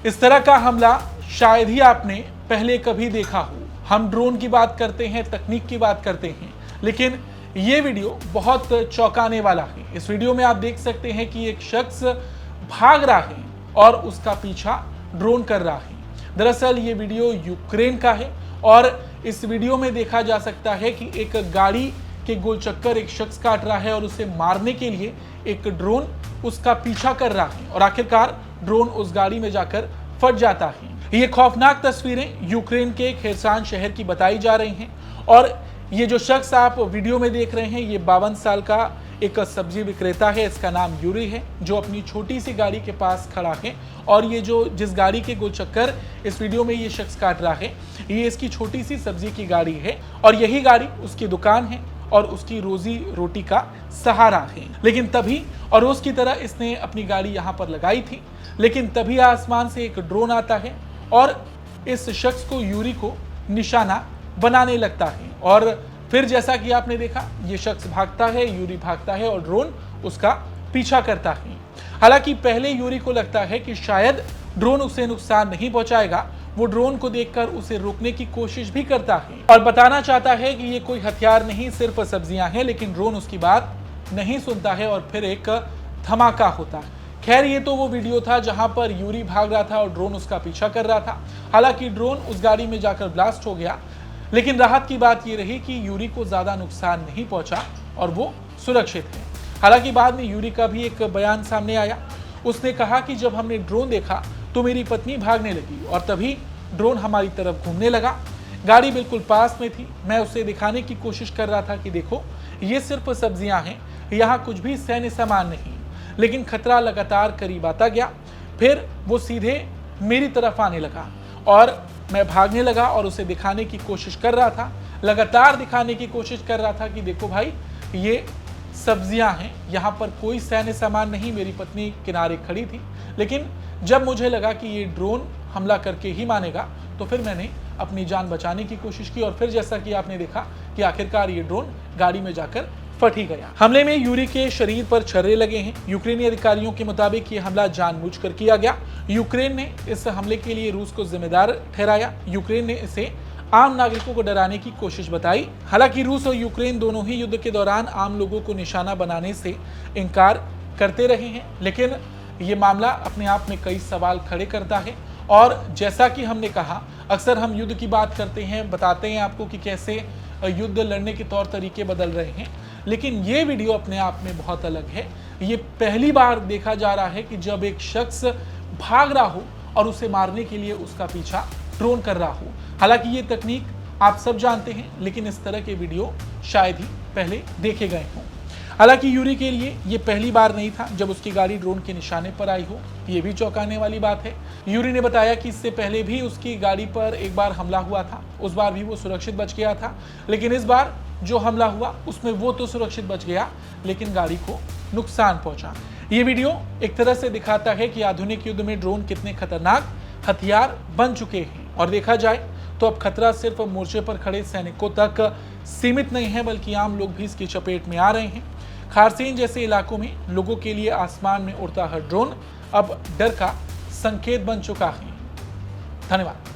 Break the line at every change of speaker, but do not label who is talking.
इस तरह का हमला शायद ही आपने पहले कभी देखा हो। हम ड्रोन की बात करते हैं, तकनीक की बात करते हैं, लेकिन ये वीडियो बहुत चौंकाने वाला है। इस वीडियो में आप देख सकते हैं कि एक शख्स भाग रहा है और उसका पीछा ड्रोन कर रहा है। दरअसल ये वीडियो यूक्रेन का है और इस वीडियो में देखा जा सकता है कि एक गाड़ी के गोल चक्कर एक शख्स काट रहा है और उसे मारने के लिए एक ड्रोन उसका पीछा कर रहा है और आखिरकार ड्रोन उस गाड़ी में जाकर फट जाता है। ये खौफनाक तस्वीरें यूक्रेन के खेरसान शहर की बताई जा रही हैं और ये जो शख्स आप वीडियो में देख रहे हैं, ये 52 साल का एक सब्जी विक्रेता है। इसका नाम यूरी है, जो अपनी छोटी सी गाड़ी के पास खड़ा है और ये जो जिस गाड़ी के गोल चक्कर इस वीडियो में ये शख्स काट रहा है, ये इसकी छोटी सी सब्जी की गाड़ी है और यही गाड़ी उसकी दुकान है और उसकी रोजी रोटी का सहारा है। लेकिन तभी और रोज की तरह इसने अपनी गाड़ी यहाँ पर लगाई थी, लेकिन तभी आसमान से एक ड्रोन आता है और इस शख्स को, यूरी को निशाना बनाने लगता है और फिर जैसा कि आपने देखा, ये शख्स भागता है, यूरी भागता है और ड्रोन उसका पीछा करता है। हालांकि पहले यूरी को लगता है कि शायद ड्रोन उसे नुकसान नहीं पहुंचाएगा। वो ड्रोन को देखकर उसे रोकने की कोशिश भी करता है और बताना चाहता है कि ये कोई हथियार नहीं, सिर्फ सब्जियां हैं, लेकिन ड्रोन उसकी बात नहीं सुनता है और फिर एक धमाका होता है। खैर, ये तो वो वीडियो था जहां पर यूरी भाग रहा था और ड्रोन उसका पीछा कर रहा था। हालांकि ड्रोन उस गाड़ी में जाकर ब्लास्ट हो गया, लेकिन राहत की बात यह रही कि यूरी को ज्यादा नुकसान नहीं पहुंचा और वो सुरक्षित है। हालांकि बाद में यूरी का भी एक बयान सामने आया। उसने कहा कि जब हमने ड्रोन देखा तो मेरी पत्नी भागने लगी और तभी ड्रोन हमारी तरफ घूमने लगा। गाड़ी बिल्कुल पास में थी। मैं उसे दिखाने की कोशिश कर रहा था कि देखो, ये सिर्फ सब्जियां हैं, यहाँ कुछ भी सैन्य सामान नहीं। लेकिन खतरा लगातार करीब आता गया। फिर वो सीधे मेरी तरफ आने लगा और मैं भागने लगा और उसे दिखाने की कोशिश कर रहा था, लगातार दिखाने की कोशिश कर रहा था कि देखो भाई, ये सब्जियां हैं, यहाँ पर कोई सैन्य सामान नहीं। मेरी पत्नी किनारे खड़ी थी, लेकिन जब मुझे लगा कि ये ड्रोन हमला करके ही मानेगा, तो फिर मैंने अपनी जान बचाने की कोशिश की और फिर जैसा कि आपने देखा कि आखिरकार ये ड्रोन गाड़ी में जाकर फट ही गया। हमले में यूरी के शरीर पर छर्रे लगे हैं। यूक्रेनी अधिकारियों के मुताबिक ये हमला जानबूझकर किया गया। यूक्रेन ने इस हमले के लिए रूस को जिम्मेदार ठहराया। यूक्रेन ने इसे आम नागरिकों को डराने की कोशिश बताई। हालांकि रूस और यूक्रेन दोनों ही युद्ध के दौरान आम लोगों को निशाना बनाने से इनकार करते रहे हैं, लेकिन ये मामला अपने आप में कई सवाल खड़े करता है। और जैसा कि हमने कहा, अक्सर हम युद्ध की बात करते हैं, बताते हैं आपको कि कैसे युद्ध लड़ने के तौर तरीके बदल रहे हैं, लेकिन ये वीडियो अपने आप में बहुत अलग है। ये पहली बार देखा जा रहा है कि जब एक शख्स भाग रहा हो और उसे मारने के लिए उसका पीछा ड्रोन कर रहा हो। हालांकि ये तकनीक आप सब जानते हैं, लेकिन इस तरह के वीडियो शायद ही पहले देखे गए हों। हालांकि यूरी के लिए ये पहली बार नहीं था जब उसकी गाड़ी ड्रोन के निशाने पर आई हो। ये भी चौंकाने वाली बात है। यूरी ने बताया कि इससे पहले भी उसकी गाड़ी पर एक बार हमला हुआ था, उस बार भी वो सुरक्षित बच गया था, लेकिन इस बार जो हमला हुआ उसमें वो तो सुरक्षित बच गया, लेकिन गाड़ी को नुकसान पहुंचा। ये वीडियो एक तरह से दिखाता है कि आधुनिक युद्ध में ड्रोन कितने खतरनाक हथियार बन चुके हैं। और देखा जाए तो अब खतरा सिर्फ मोर्चे पर खड़े सैनिकों तक सीमित नहीं है, बल्कि आम लोग भी इसकी चपेट में आ रहे हैं। खारसीन जैसे इलाकों में लोगों के लिए आसमान में उड़ता हर ड्रोन अब डर का संकेत बन चुका है। धन्यवाद।